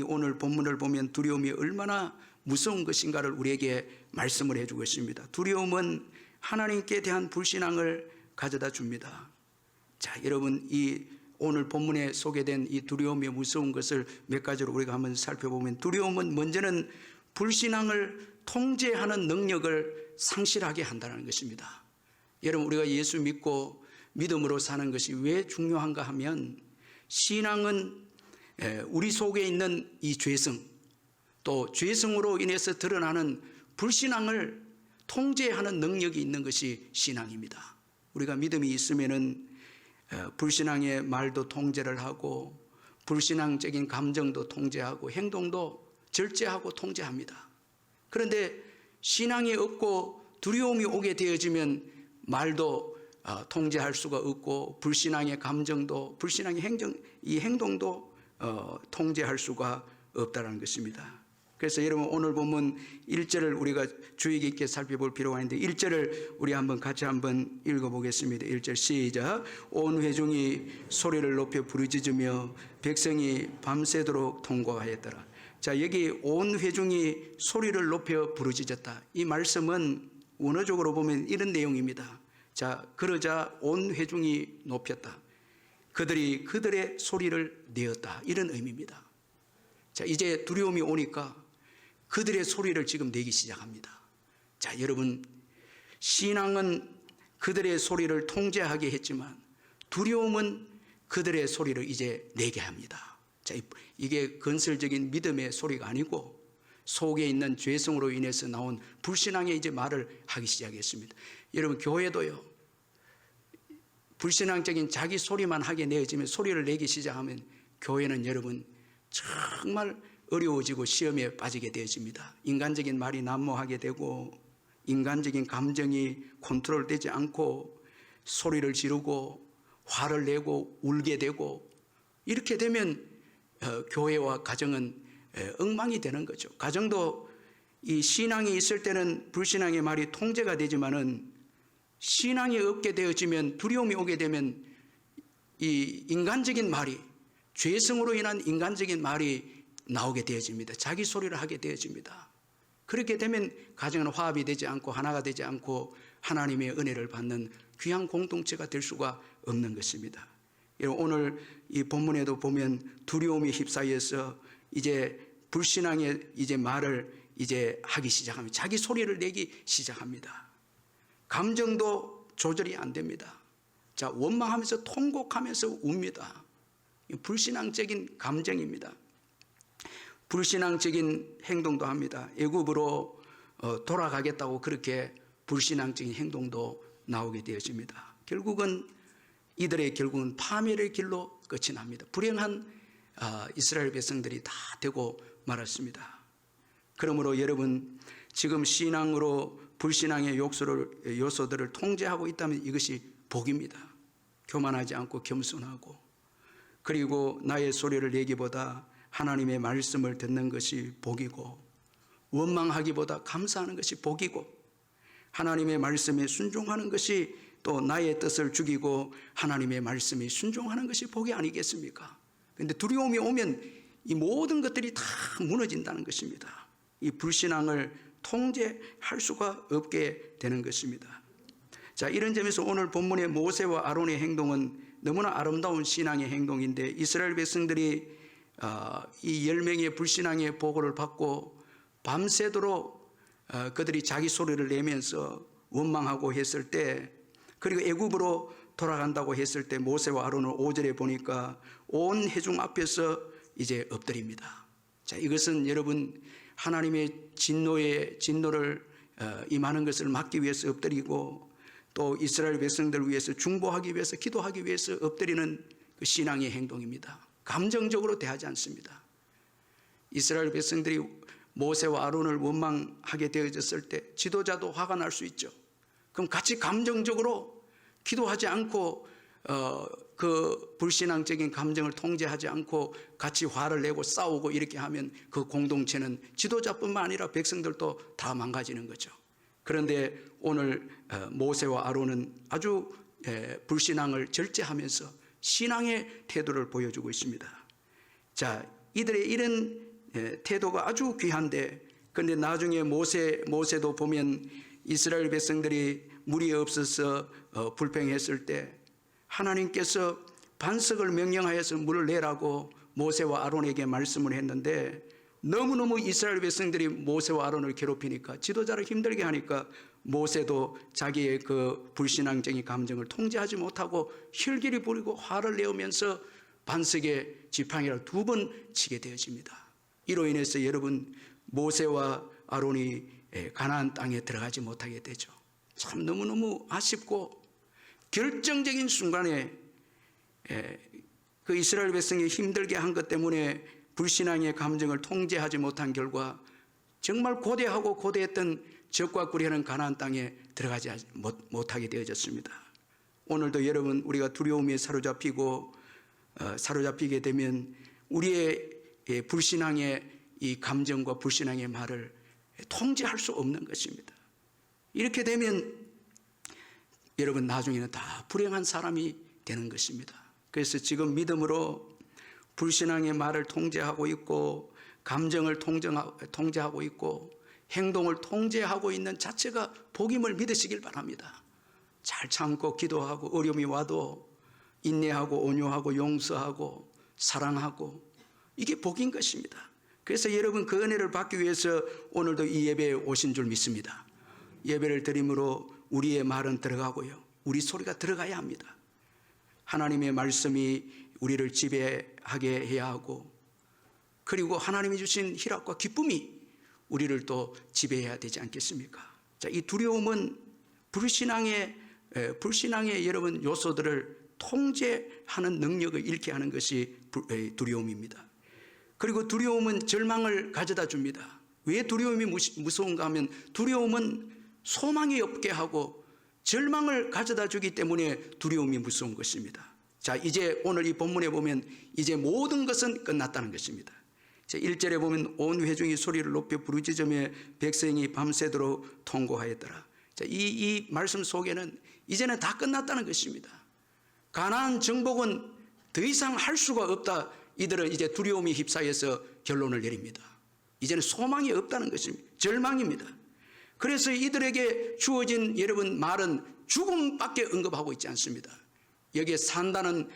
오늘 본문을 보면 두려움이 얼마나 무서운 것인가를 우리에게 말씀을 해주고 있습니다. 두려움은 하나님께 대한 불신앙을 가져다 줍니다. 자, 여러분, 이 오늘 본문에 소개된 이 두려움의 무서운 것을 몇 가지로 우리가 한번 살펴보면, 두려움은 먼저는 불신앙을 통제하는 능력을 상실하게 한다는 것입니다. 여러분, 우리가 예수 믿고 믿음으로 사는 것이 왜 중요한가 하면, 신앙은 우리 속에 있는 이 죄성, 또 죄성으로 인해서 드러나는 불신앙을 통제하는 능력이 있는 것이 신앙입니다. 우리가 믿음이 있으면은 불신앙의 말도 통제를 하고, 불신앙적인 감정도 통제하고, 행동도 절제하고 통제합니다. 그런데 신앙이 없고 두려움이 오게 되어지면 말도 통제할 수가 없고, 불신앙의 감정도, 불신앙의 행동도 통제할 수가 없다는 것입니다. 그래서 여러분, 오늘 본문 1절을 우리가 주의 깊게 살펴볼 필요가 있는데, 1절을 우리 한번 같이 한번 읽어보겠습니다. 1절 시작. 온 회중이 소리를 높여 부르짖으며 백성이 밤새도록 통곡하였더라. 자, 여기 온 회중이 소리를 높여 부르짖었다. 이 말씀은 원어적으로 보면 이런 내용입니다. 자, 그러자 온 회중이 높였다. 그들이 그들의 소리를 내었다. 이런 의미입니다. 자, 이제 두려움이 오니까 그들의 소리를 지금 내기 시작합니다. 자, 여러분, 신앙은 그들의 소리를 통제하게 했지만 두려움은 그들의 소리를 이제 내게 합니다. 자, 이게 건설적인 믿음의 소리가 아니고 속에 있는 죄성으로 인해서 나온 불신앙의 이제 말을 하기 시작했습니다. 여러분, 교회도요, 불신앙적인 자기 소리만 하게 내어지면, 소리를 내기 시작하면 교회는 여러분 정말 어려워지고 시험에 빠지게 되어집니다. 인간적인 말이 난무하게 되고, 인간적인 감정이 컨트롤되지 않고 소리를 지르고 화를 내고 울게 되고, 이렇게 되면 교회와 가정은 엉망이 되는 거죠. 가정도 이 신앙이 있을 때는 불신앙의 말이 통제가 되지만은, 신앙이 없게 되어지면, 두려움이 오게 되면 이 인간적인 말이, 죄성으로 인한 인간적인 말이 나오게 되어집니다. 자기 소리를 하게 되어집니다. 그렇게 되면 가정은 화합이 되지 않고 하나가 되지 않고 하나님의 은혜를 받는 귀한 공동체가 될 수가 없는 것입니다. 오늘 이 본문에도 보면 두려움이 휩싸여서 이제 불신앙의 이제 말을 이제 하기 시작합니다. 자기 소리를 내기 시작합니다. 감정도 조절이 안 됩니다. 자, 원망하면서 통곡하면서 웁니다. 불신앙적인 감정입니다. 불신앙적인 행동도 합니다. 애굽으로 돌아가겠다고 그렇게 불신앙적인 행동도 나오게 되어집니다. 결국은 이들의 결국은 파멸의 길로 끝이 납니다. 불행한 이스라엘 백성들이 다 되고 말았습니다. 그러므로 여러분, 지금 신앙으로 불신앙의 요소들을 통제하고 있다면 이것이 복입니다. 교만하지 않고 겸손하고, 그리고 나의 소리를 내기보다 하나님의 말씀을 듣는 것이 복이고, 원망하기보다 감사하는 것이 복이고, 하나님의 말씀에 순종하는 것이 또 나의 뜻을 죽이고 하나님의 말씀에 순종하는 것이 복이 아니겠습니까? 그런데 두려움이 오면 이 모든 것들이 다 무너진다는 것입니다. 이 불신앙을 통제할 수가 없게 되는 것입니다. 자, 이런 점에서 오늘 본문의 모세와 아론의 행동은 너무나 아름다운 신앙의 행동인데, 이스라엘 백성들이 이 10명의 불신앙의 보고를 받고 밤새도록 그들이 자기 소리를 내면서 원망하고 했을 때, 그리고 애굽으로 돌아간다고 했을 때 모세와 아론을 5절에 보니까 온 회중 앞에서 이제 엎드립니다. 자, 이것은 여러분 하나님의 진노를 임하는 것을 막기 위해서 엎드리고, 또 이스라엘 백성들을 위해서 중보하기 위해서, 기도하기 위해서 엎드리는 그 신앙의 행동입니다. 감정적으로 대하지 않습니다. 이스라엘 백성들이 모세와 아론을 원망하게 되어졌을 때 지도자도 화가 날 수 있죠. 그럼 같이 감정적으로 기도하지 않고 그 불신앙적인 감정을 통제하지 않고 같이 화를 내고 싸우고 이렇게 하면 그 공동체는 지도자뿐만 아니라 백성들도 다 망가지는 거죠. 그런데 오늘 모세와 아론은 아주 불신앙을 절제하면서 신앙의 태도를 보여주고 있습니다. 자, 이들의 이런 태도가 아주 귀한데, 그런데 나중에 모세도 보면 이스라엘 백성들이 물이 없어서 불평했을 때 하나님께서 반석을 명령하여서 물을 내라고 모세와 아론에게 말씀을 했는데, 너무너무 이스라엘 백성들이 모세와 아론을 괴롭히니까, 지도자를 힘들게 하니까 모세도 자기의 그 불신앙적인 감정을 통제하지 못하고 혈기를 부리고 화를 내오면서 반석에 지팡이를 2번 치게 되어집니다. 이로 인해서 여러분, 모세와 아론이 가나안 땅에 들어가지 못하게 되죠. 참 너무너무 아쉽고, 결정적인 순간에 그 이스라엘 백성이 힘들게 한 것 때문에 불신앙의 감정을 통제하지 못한 결과 정말 고대하고 고대했던 적과 꿀이라는 가나안 땅에 들어가지 못하게 되어졌습니다. 오늘도 여러분, 우리가 두려움에 사로잡히게 되면 우리의 불신앙의 이 감정과 불신앙의 말을 통제할 수 없는 것입니다. 이렇게 되면 여러분, 나중에는 다 불행한 사람이 되는 것입니다. 그래서 지금 믿음으로 불신앙의 말을 통제하고 있고, 감정을 통제하고 있고, 행동을 통제하고 있는 자체가 복임을 믿으시길 바랍니다. 잘 참고 기도하고, 어려움이 와도 인내하고 온유하고 용서하고 사랑하고, 이게 복인 것입니다. 그래서 여러분, 그 은혜를 받기 위해서 오늘도 이 예배에 오신 줄 믿습니다. 예배를 드림으로 우리의 말은 들어가고요, 우리 소리가 들어가야 합니다. 하나님의 말씀이 우리를 지배하게 해야 하고, 그리고 하나님이 주신 희락과 기쁨이 우리를 또 지배해야 되지 않겠습니까? 자, 이 두려움은 불신앙의 여러분 요소들을 통제하는 능력을 잃게 하는 것이 두려움입니다. 그리고 두려움은 절망을 가져다 줍니다. 왜 두려움이 무서운가 하면, 두려움은 소망이 없게 하고 절망을 가져다 주기 때문에 두려움이 무서운 것입니다. 자, 이제 오늘 이 본문에 보면 이제 모든 것은 끝났다는 것입니다. 1절에 보면 온 회중이 소리를 높여 부르짖으며 백성이 밤새도록 통곡하였더라. 자, 이 말씀 속에는 이제는 다 끝났다는 것입니다. 가나안 정복은 더 이상 할 수가 없다. 이들은 이제 두려움이 휩싸여서 결론을 내립니다. 이제는 소망이 없다는 것입니다. 절망입니다. 그래서 이들에게 주어진 여러분 말은 죽음밖에 언급하고 있지 않습니다. 여기에 산다는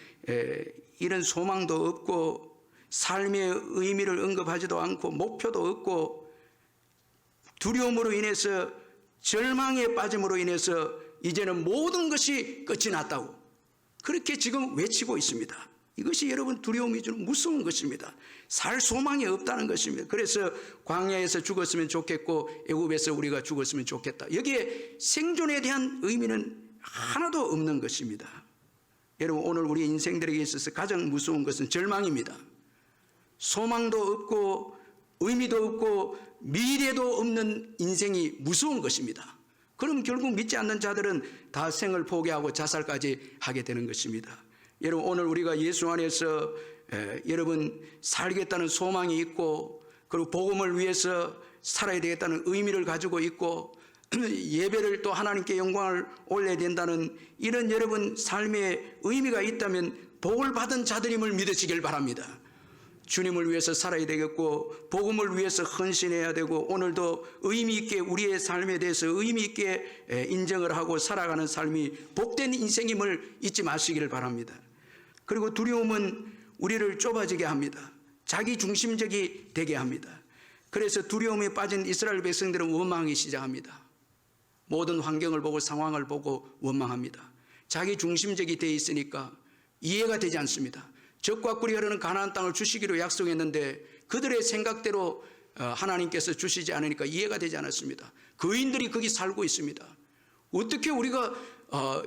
이런 소망도 없고, 삶의 의미를 언급하지도 않고, 목표도 없고, 두려움으로 인해서, 절망에 빠짐으로 인해서 이제는 모든 것이 끝이 났다고 그렇게 지금 외치고 있습니다. 이것이 여러분 두려움이 주는 무서운 것입니다. 살 소망이 없다는 것입니다. 그래서 광야에서 죽었으면 좋겠고 애굽에서 우리가 죽었으면 좋겠다. 여기에 생존에 대한 의미는 하나도 없는 것입니다. 여러분, 오늘 우리 인생들에게 있어서 가장 무서운 것은 절망입니다. 소망도 없고 의미도 없고 미래도 없는 인생이 무서운 것입니다. 그럼 결국 믿지 않는 자들은 다 생을 포기하고 자살까지 하게 되는 것입니다. 여러분, 오늘 우리가 예수 안에서 여러분 살겠다는 소망이 있고, 그리고 복음을 위해서 살아야 되겠다는 의미를 가지고 있고, 예배를 또 하나님께 영광을 올려야 된다는 이런 여러분 삶의 의미가 있다면 복을 받은 자들임을 믿으시길 바랍니다. 주님을 위해서 살아야 되겠고, 복음을 위해서 헌신해야 되고, 오늘도 의미 있게 우리의 삶에 대해서 의미 있게 인정을 하고 살아가는 삶이 복된 인생임을 잊지 마시기를 바랍니다. 그리고 두려움은 우리를 좁아지게 합니다. 자기 중심적이 되게 합니다. 그래서 두려움에 빠진 이스라엘 백성들은 원망하기 시작합니다. 모든 환경을 보고 상황을 보고 원망합니다. 자기 중심적이 되어 있으니까 이해가 되지 않습니다. 적과 꿀이 흐르는 가나안 땅을 주시기로 약속했는데 그들의 생각대로 하나님께서 주시지 않으니까 이해가 되지 않았습니다. 거인들이 거기 살고 있습니다. 어떻게 우리가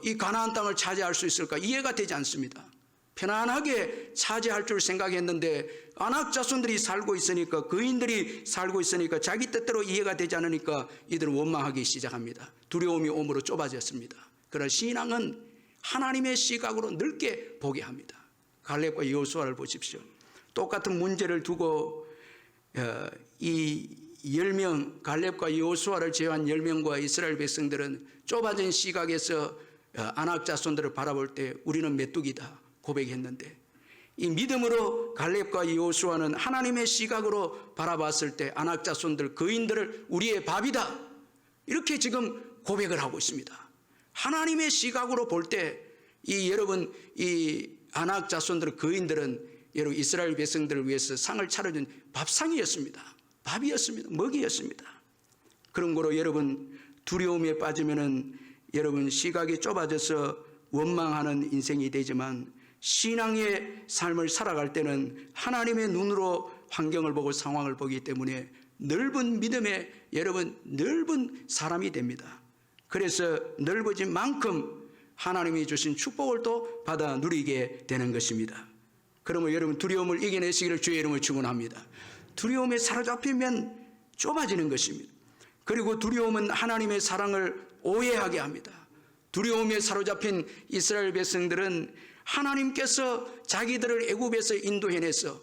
이 가나안 땅을 차지할 수 있을까? 이해가 되지 않습니다. 편안하게 차지할 줄 생각했는데 아낙 자손들이 살고 있으니까, 거인들이 살고 있으니까 자기 뜻대로 이해가 되지 않으니까 이들은 원망하기 시작합니다. 두려움이 오므로 좁아졌습니다. 그러나 신앙은 하나님의 시각으로 넓게 보게 합니다. 갈렙과 여호수아를 보십시오. 똑같은 문제를 두고 이 10명, 갈렙과 여호수아를 제외한 10명과 이스라엘 백성들은 좁아진 시각에서 아낙 자손들을 바라볼 때 우리는 메뚜기다 고백했는데, 이 믿음으로 갈렙과 여호수아는 하나님의 시각으로 바라봤을 때 아낙 자손들 거인들을 우리의 밥이다 이렇게 지금 고백을 하고 있습니다. 하나님의 시각으로 볼 때 여러분 이 아낙 자손들 거인들은 여러분 이스라엘 백성들을 위해서 상을 차려준 밥상이었습니다. 밥이었습니다. 먹이였습니다. 그런 거로 여러분 두려움에 빠지면은 여러분 시각이 좁아져서 원망하는 인생이 되지만 신앙의 삶을 살아갈 때는 하나님의 눈으로 환경을 보고 상황을 보기 때문에 넓은 믿음의 여러분 넓은 사람이 됩니다. 그래서 넓어진 만큼 하나님이 주신 축복을 또 받아 누리게 되는 것입니다. 그러면 여러분 두려움을 이겨내시기를 주의 이름으로 축원합니다. 두려움에 사로잡히면 좁아지는 것입니다. 그리고 두려움은 하나님의 사랑을 오해하게 합니다. 두려움에 사로잡힌 이스라엘 백성들은 하나님께서 자기들을 애굽에서 인도해내서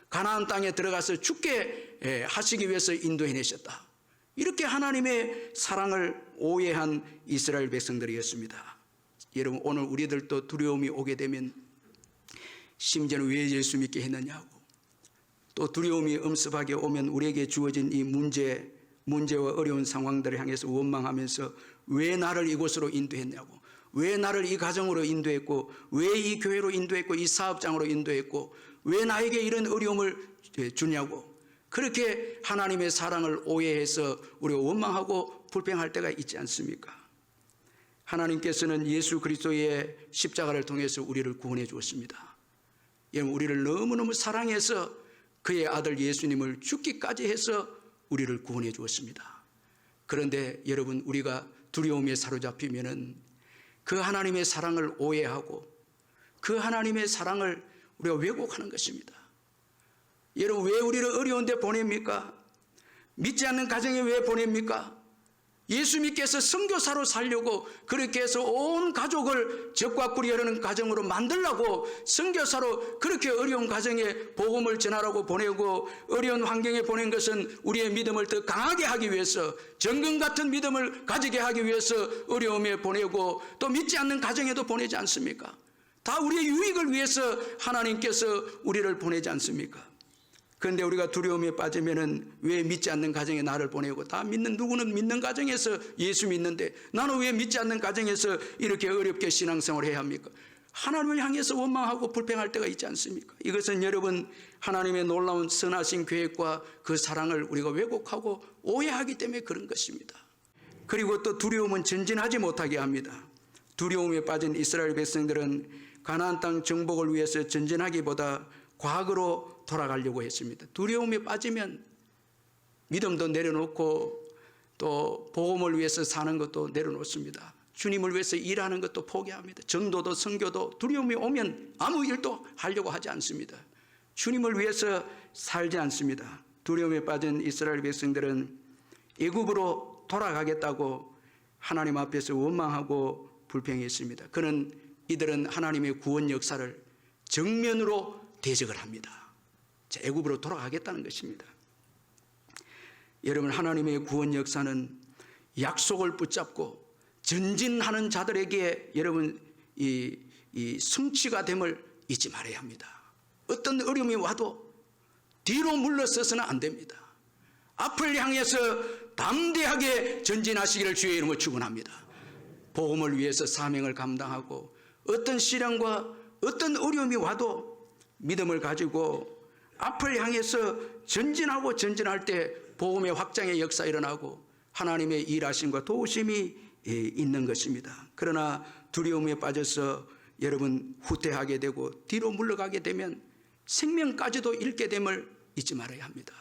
가나안 땅에 들어가서 죽게 하시기 위해서 인도해내셨다. 이렇게 하나님의 사랑을 오해한 이스라엘 백성들이었습니다. 여러분 오늘 우리들도 두려움이 오게 되면 심지어는 왜 예수 믿게 했느냐고 또 두려움이 엄습하게 오면 우리에게 주어진 이 문제와 어려운 상황들을 향해서 원망하면서 왜 나를 이곳으로 인도했냐고 왜 나를 이 가정으로 인도했고 왜 이 교회로 인도했고 이 사업장으로 인도했고 왜 나에게 이런 어려움을 주냐고 그렇게 하나님의 사랑을 오해해서 우리가 원망하고 불평할 때가 있지 않습니까? 하나님께서는 예수 그리스도의 십자가를 통해서 우리를 구원해 주었습니다. 여러분 우리를 너무너무 사랑해서 그의 아들 예수님을 죽기까지 해서 우리를 구원해 주었습니다. 그런데 여러분 우리가 두려움에 사로잡히면은 그 하나님의 사랑을 오해하고 그 하나님의 사랑을 우리가 왜곡하는 것입니다. 여러분 왜 우리를 어려운데 보냅니까? 믿지 않는 가정에 왜 보냅니까? 예수님께서 선교사로 살려고 그렇게 해서 온 가족을 적과 꿀이 흐르는 가정으로 만들려고 선교사로 그렇게 어려운 가정에 복음을 전하라고 보내고 어려운 환경에 보낸 것은 우리의 믿음을 더 강하게 하기 위해서 정금 같은 믿음을 가지게 하기 위해서 어려움에 보내고 또 믿지 않는 가정에도 보내지 않습니까? 다 우리의 유익을 위해서 하나님께서 우리를 보내지 않습니까? 그런데 우리가 두려움에 빠지면은 왜 믿지 않는 가정에 나를 보내고 다 믿는 누구는 믿는 가정에서 예수 믿는데 나는 왜 믿지 않는 가정에서 이렇게 어렵게 신앙생활을 해야 합니까? 하나님을 향해서 원망하고 불평할 때가 있지 않습니까? 이것은 여러분 하나님의 놀라운 선하신 계획과 그 사랑을 우리가 왜곡하고 오해하기 때문에 그런 것입니다. 그리고 또 두려움은 전진하지 못하게 합니다. 두려움에 빠진 이스라엘 백성들은 가나안 땅 정복을 위해서 전진하기보다 과거로 돌아가려고 했습니다. 두려움에 빠지면 믿음도 내려놓고 또 복음을 위해서 사는 것도 내려놓습니다. 주님을 위해서 일하는 것도 포기합니다. 전도도 선교도 두려움이 오면 아무 일도 하려고 하지 않습니다. 주님을 위해서 살지 않습니다. 두려움에 빠진 이스라엘 백성들은 애굽으로 돌아가겠다고 하나님 앞에서 원망하고 불평했습니다. 이들은 하나님의 구원 역사를 정면으로 대적을 합니다. 애굽으로 돌아가겠다는 것입니다. 여러분 하나님의 구원 역사는 약속을 붙잡고 전진하는 자들에게 여러분 이 성취가 됨을 잊지 말아야 합니다. 어떤 어려움이 와도 뒤로 물러서서는 안 됩니다. 앞을 향해서 담대하게 전진하시기를 주의 이름으로 축원합니다. 복음을 위해서 사명을 감당하고 어떤 시련과 어떤 어려움이 와도 믿음을 가지고 앞을 향해서 전진하고 전진할 때 복음의 확장의 역사 일어나고 하나님의 일하심과 도우심이 있는 것입니다. 그러나 두려움에 빠져서 여러분 후퇴하게 되고 뒤로 물러가게 되면 생명까지도 잃게 됨을 잊지 말아야 합니다.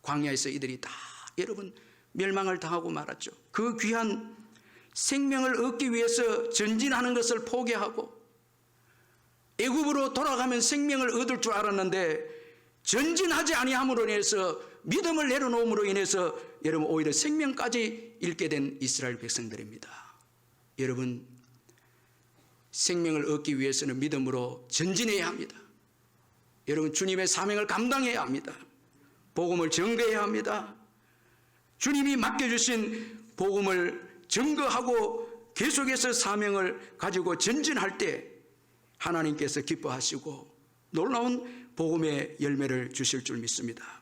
광야에서 이들이 다 여러분 멸망을 당하고 말았죠. 그 귀한 생명을 얻기 위해서 전진하는 것을 포기하고 애굽으로 돌아가면 생명을 얻을 줄 알았는데 전진하지 아니함으로 인해서 믿음을 내려놓음으로 인해서 여러분 오히려 생명까지 잃게 된 이스라엘 백성들입니다. 여러분 생명을 얻기 위해서는 믿음으로 전진해야 합니다. 여러분 주님의 사명을 감당해야 합니다. 복음을 증거해야 합니다. 주님이 맡겨주신 복음을 증거하고 계속해서 사명을 가지고 전진할 때 하나님께서 기뻐하시고 놀라운 복음의 열매를 주실 줄 믿습니다.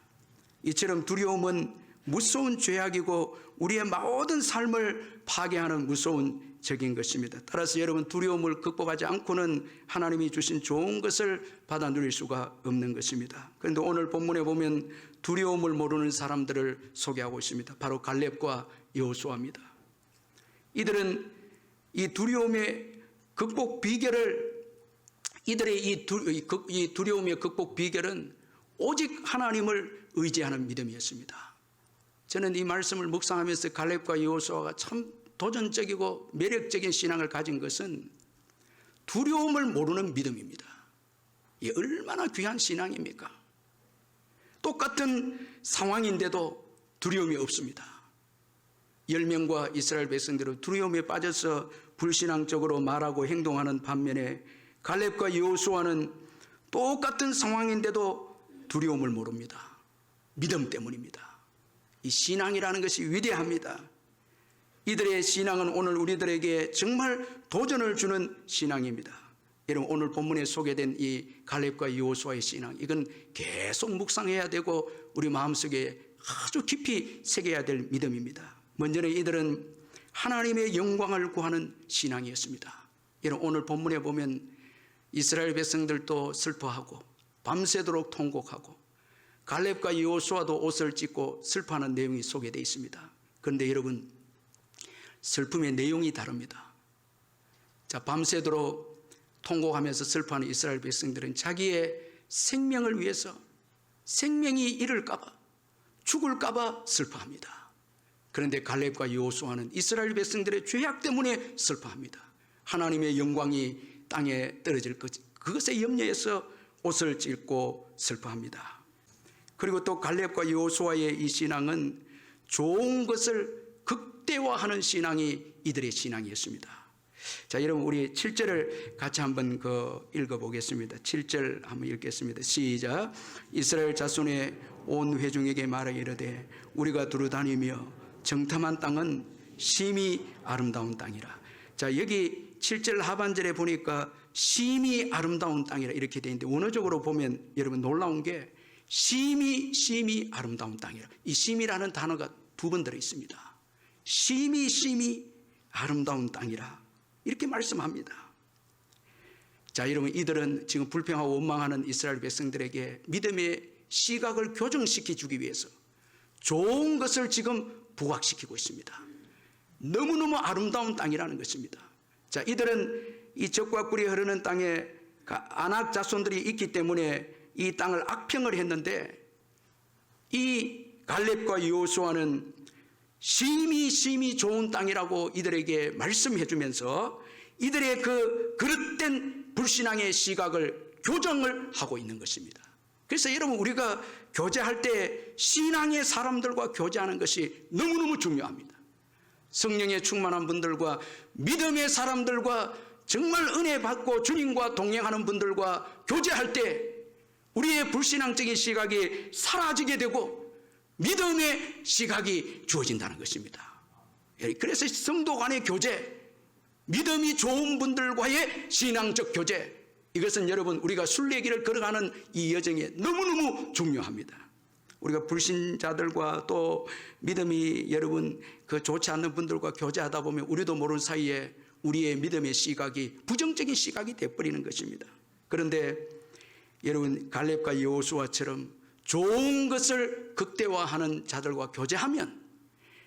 이처럼 두려움은 무서운 죄악이고 우리의 모든 삶을 파괴하는 무서운 적인 것입니다. 따라서 여러분, 두려움을 극복하지 않고는 하나님이 주신 좋은 것을 받아 누릴 수가 없는 것입니다. 그런데 오늘 본문에 보면 두려움을 모르는 사람들을 소개하고 있습니다. 바로 갈렙과 여호수아입니다. 이들은 이 두려움의 극복 비결을, 이들의 이 두려움의 극복 비결은 오직 하나님을 의지하는 믿음이었습니다. 저는 이 말씀을 묵상하면서 갈렙과 여호수아가 참 도전적이고 매력적인 신앙을 가진 것은 두려움을 모르는 믿음입니다. 이게 얼마나 귀한 신앙입니까? 똑같은 상황인데도 두려움이 없습니다. 10명과 이스라엘 백성들은 두려움에 빠져서 불신앙적으로 말하고 행동하는 반면에 갈렙과 여호수아는 똑같은 상황인데도 두려움을 모릅니다. 믿음 때문입니다. 이 신앙이라는 것이 위대합니다. 이들의 신앙은 오늘 우리들에게 정말 도전을 주는 신앙입니다. 여러분, 오늘 본문에 소개된 이 갈렙과 여호수아의 신앙, 이건 계속 묵상해야 되고 우리 마음속에 아주 깊이 새겨야 될 믿음입니다. 먼저는 이들은 하나님의 영광을 구하는 신앙이었습니다. 여러분, 오늘 본문에 보면 이스라엘 백성들도 슬퍼하고 밤새도록 통곡하고 갈렙과 여호수아도 옷을 찢고 슬퍼하는 내용이 소개되어 있습니다. 그런데 여러분, 슬픔의 내용이 다릅니다. 자, 밤새도록 통곡하면서 슬퍼하는 이스라엘 백성들은 자기의 생명을 위해서, 생명이 잃을까봐, 죽을까봐 슬퍼합니다. 그런데 갈렙과 여호수아는 이스라엘 백성들의 죄악 때문에 슬퍼합니다. 하나님의 영광이 땅에 떨어질 것, 그것에 염려해서 옷을 찢고 슬퍼합니다. 그리고 또 갈렙과 여호수아의 이 신앙은 좋은 것을 극대화하는 신앙이 이들의 신앙이었습니다. 자, 여러분, 우리 7절을 같이 한번 읽어보겠습니다. 7절 한번 읽겠습니다. 시작. 이스라엘 자손의 온 회중에게 말하 이르되 우리가 두루다니며 정탐한 땅은 심히 아름다운 땅이라. 자, 여기 7절 하반절에 보니까 심히 아름다운 땅이라 이렇게 되어 있는데, 원어적으로 보면 여러분 놀라운 게 심히 아름다운 땅이라. 이 심이라는 단어가 두 번 들어 있습니다. 심히 아름다운 땅이라 이렇게 말씀합니다. 자, 여러분, 이들은 지금 불평하고 원망하는 이스라엘 백성들에게 믿음의 시각을 교정시켜 주기 위해서 좋은 것을 지금 부각시키고 있습니다. 너무너무 아름다운 땅이라는 것입니다. 자, 이들은 이 적과 꿀이 흐르는 땅에 아낙 자손들이 있기 때문에 이 땅을 악평을 했는데, 이 갈렙과 여호수아는 심히 좋은 땅이라고 이들에게 말씀해 주면서 이들의 그 그릇된 불신앙의 시각을 교정을 하고 있는 것입니다. 그래서 여러분, 우리가 교제할 때 신앙의 사람들과 교제하는 것이 너무너무 중요합니다. 성령에 충만한 분들과 믿음의 사람들과 정말 은혜 받고 주님과 동행하는 분들과 교제할 때 우리의 불신앙적인 시각이 사라지게 되고 믿음의 시각이 주어진다는 것입니다. 그래서 성도 간의 교제, 믿음이 좋은 분들과의 신앙적 교제, 이것은 여러분 우리가 순례길을 걸어가는 이 여정에 너무너무 중요합니다. 우리가 불신자들과 또 믿음이 여러분 좋지 않는 분들과 교제하다 보면 우리도 모르는 사이에 우리의 믿음의 시각이 부정적인 시각이 되어버리는 것입니다. 그런데 여러분, 갈렙과 여호수아처럼 좋은 것을 극대화하는 자들과 교제하면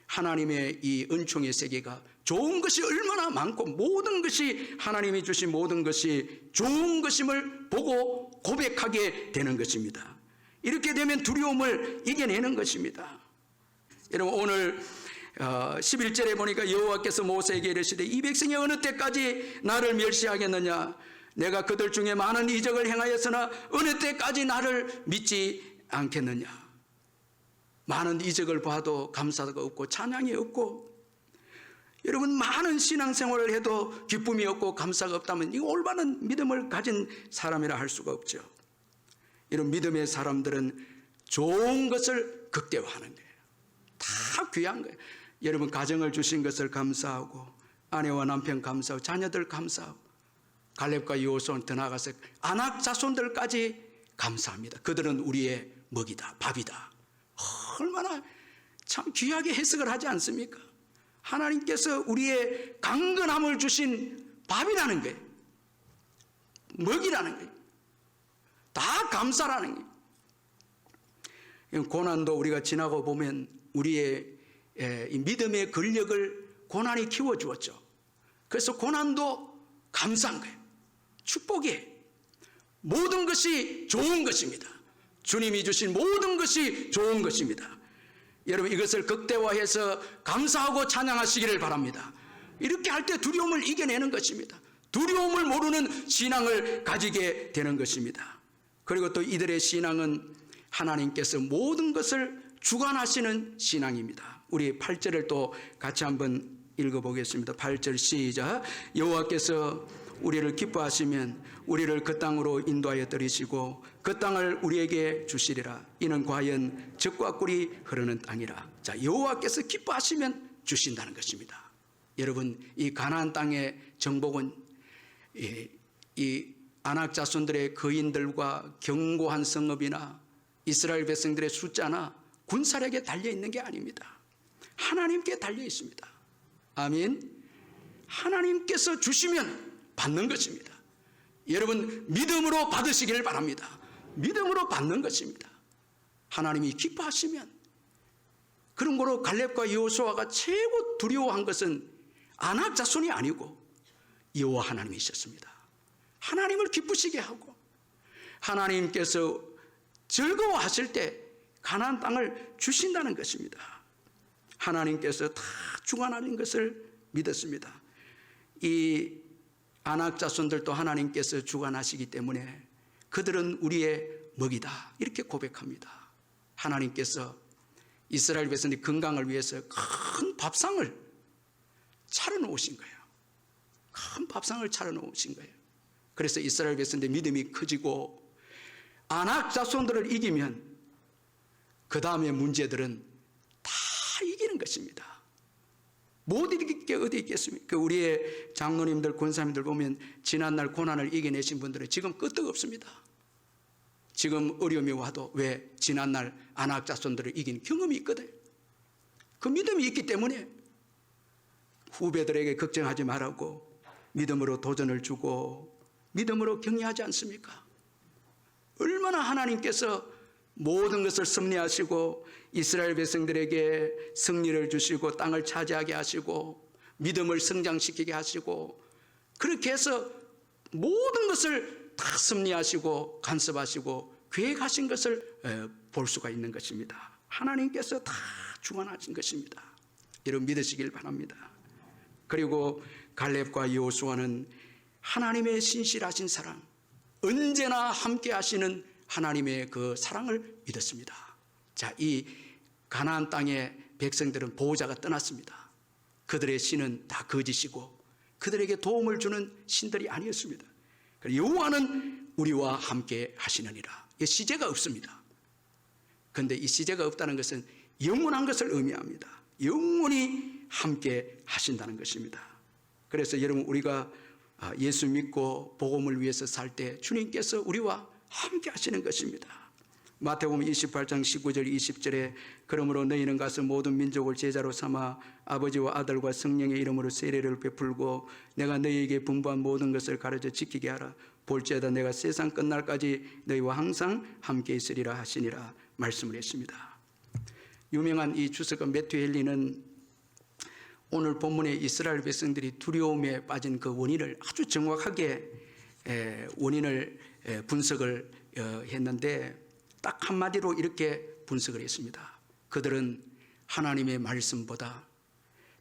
하나님의 이 은총의 세계가 좋은 것이 얼마나 많고 모든 것이 하나님이 주신 모든 것이 좋은 것임을 보고 고백하게 되는 것입니다. 이렇게 되면 두려움을 이겨내는 것입니다. 여러분, 오늘 11절에 보니까 여호와께서 모세에게 이르시되 이 백성이 어느 때까지 나를 멸시하겠느냐, 내가 그들 중에 많은 이적을 행하였으나 어느 때까지 나를 믿지 않겠느냐. 많은 이적을 봐도 감사가 없고 찬양이 없고, 여러분 많은 신앙생활을 해도 기쁨이 없고 감사가 없다면 이거 올바른 믿음을 가진 사람이라 할 수가 없죠. 이런 믿음의 사람들은 좋은 것을 극대화하는 거예요. 다 귀한 거예요. 여러분, 가정을 주신 것을 감사하고, 아내와 남편 감사하고, 자녀들 감사하고, 갈렙과 여호수아는 더 나아가서 아낙 자손들까지 감사합니다. 그들은 우리의 먹이다, 밥이다. 얼마나 참 귀하게 해석을 하지 않습니까? 하나님께서 우리의 강건함을 주신 밥이라는 거예요. 먹이라는 거예요. 다 감사라는 거예요. 고난도 우리가 지나고 보면 우리의 이 믿음의 근력을 고난이 키워주었죠. 그래서 고난도 감사한 거예요. 축복이에요. 모든 것이 좋은 것입니다. 주님이 주신 모든 것이 좋은 것입니다. 여러분, 이것을 극대화해서 감사하고 찬양하시기를 바랍니다. 이렇게 할 때 두려움을 이겨내는 것입니다. 두려움을 모르는 신앙을 가지게 되는 것입니다. 그리고 또 이들의 신앙은 하나님께서 모든 것을 주관하시는 신앙입니다. 우리 8절을 또 같이 한번 읽어보겠습니다. 8절 시작. 여호와께서 우리를 기뻐하시면 우리를 그 땅으로 인도하여 들이시고 그 땅을 우리에게 주시리라. 이는 과연 젖과 꿀이 흐르는 땅이라. 자, 여호와께서 기뻐하시면 주신다는 것입니다. 여러분, 이 가나안 땅의 정복은 이 아낙 자손들의 거인들과 견고한 성읍이나 이스라엘 백성들의 숫자나 군사력에 달려 있는 게 아닙니다. 하나님께 달려 있습니다. 아멘. 하나님께서 주시면 받는 것입니다. 여러분, 믿음으로 받으시기를 바랍니다. 믿음으로 받는 것입니다. 하나님이 기뻐하시면. 그런 거로 갈렙과 여호수아가 최고 두려워한 것은 아낙 자손이 아니고 여호와 하나님이셨습니다. 하나님을 기쁘시게 하고 하나님께서 즐거워하실 때 가나안 땅을 주신다는 것입니다. 하나님께서 다 주관하는 것을 믿었습니다. 이 아낙 자손들도 하나님께서 주관하시기 때문에 그들은 우리의 먹이다, 이렇게 고백합니다. 하나님께서 이스라엘 백성의 건강을 위해서 큰 밥상을 차려놓으신 거예요. 큰 밥상을 차려놓으신 거예요. 그래서 이스라엘 백성들의 믿음이 커지고 아낙 자손들을 이기면 그 다음에 문제들은 다 이기는 것입니다. 못 이길 게 어디 있겠습니까? 우리의 장로님들, 권사님들 보면 지난날 고난을 이겨내신 분들은 지금 끄떡없습니다. 지금 어려움이 와도 왜 지난날 아낙 자손들을 이긴 경험이 있거든. 그 믿음이 있기 때문에 후배들에게 걱정하지 말라고 믿음으로 도전을 주고 믿음으로 격려하지 않습니까? 얼마나 하나님께서 모든 것을 섭리하시고 이스라엘 백성들에게 승리를 주시고 땅을 차지하게 하시고 믿음을 성장시키게 하시고 그렇게 해서 모든 것을 다 섭리하시고 간섭하시고 계획하신 것을 볼 수가 있는 것입니다. 하나님께서 다 주관하신 것입니다. 여러분, 믿으시길 바랍니다. 그리고 갈렙과 여호수아는 하나님의 신실하신 사랑, 언제나 함께 하시는 하나님의 그 사랑을 믿었습니다. 자, 이 가나안 땅의 백성들은 보호자가 떠났습니다. 그들의 신은 다 거짓이고 그들에게 도움을 주는 신들이 아니었습니다. 여호와는 우리와 함께 하시느니라. 시제가 없습니다. 그런데 이 시제가 없다는 것은 영원한 것을 의미합니다. 영원히 함께 하신다는 것입니다. 그래서 여러분, 우리가 예수 믿고 복음을 위해서 살 때 주님께서 우리와 함께 하시는 것입니다. 마태복음 28장 19절 20절에 그러므로 너희는 가서 모든 민족을 제자로 삼아 아버지와 아들과 성령의 이름으로 세례를 베풀고 내가 너희에게 분부한 모든 것을 가르쳐 지키게 하라. 볼지어다 내가 세상 끝날까지 너희와 항상 함께 있으리라 하시니라 말씀을 했습니다. 유명한 이 주석가 매튜 헨리는 오늘 본문의 이스라엘 백성들이 두려움에 빠진 그 원인을 아주 정확하게 원인을 분석을 했는데 딱 한마디로 이렇게 분석을 했습니다. 그들은 하나님의 말씀보다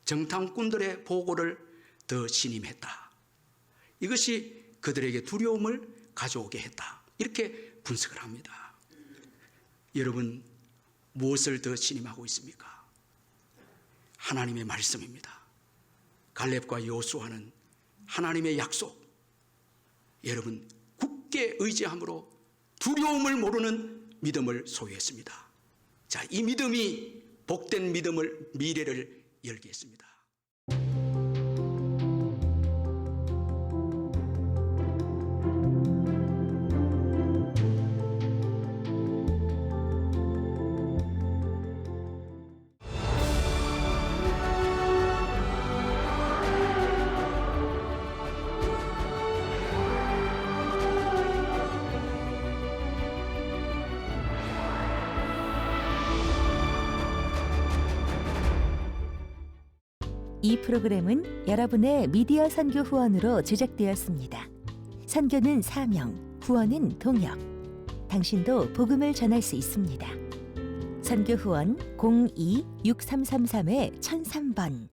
정탐꾼들의 보고를 더 신임했다. 이것이 그들에게 두려움을 가져오게 했다. 이렇게 분석을 합니다. 여러분, 무엇을 더 신임하고 있습니까? 하나님의 말씀입니다. 갈렙과 여호수아는 하나님의 약속, 여러분 굳게 의지함으로 두려움을 모르는 믿음을 소유했습니다. 자, 이 믿음이 복된 믿음을 미래를 열게 했습니다. 이 프로그램은 여러분의 미디어 선교 후원으로 제작되었습니다. 선교는 사명, 후원은 동역. 당신도 복음을 전할 수 있습니다. 선교 후원 02-6333-1003번